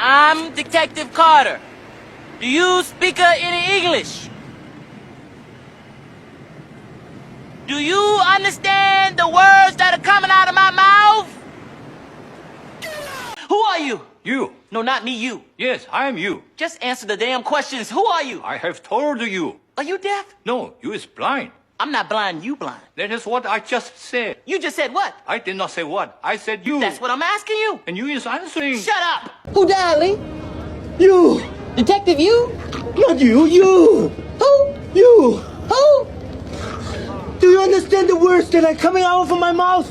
I'm Detective Carter. Do you speak any English? Do you understand the words that are coming out of my mouth? Who are you? You. No, not me, you. Yes, I am you. Just answer the damn questions. Who are you? I have told you. Are you deaf? No, you is blind. I'm not blind, you blind. That is what I just said. You just said what? I did not say what. I said you. That's what I'm asking you. And you is answering. Shut up! Who died, Lee? You! Detective, you? Not you, you! Who? You! Who? Do you understand the words that are coming out of my mouth?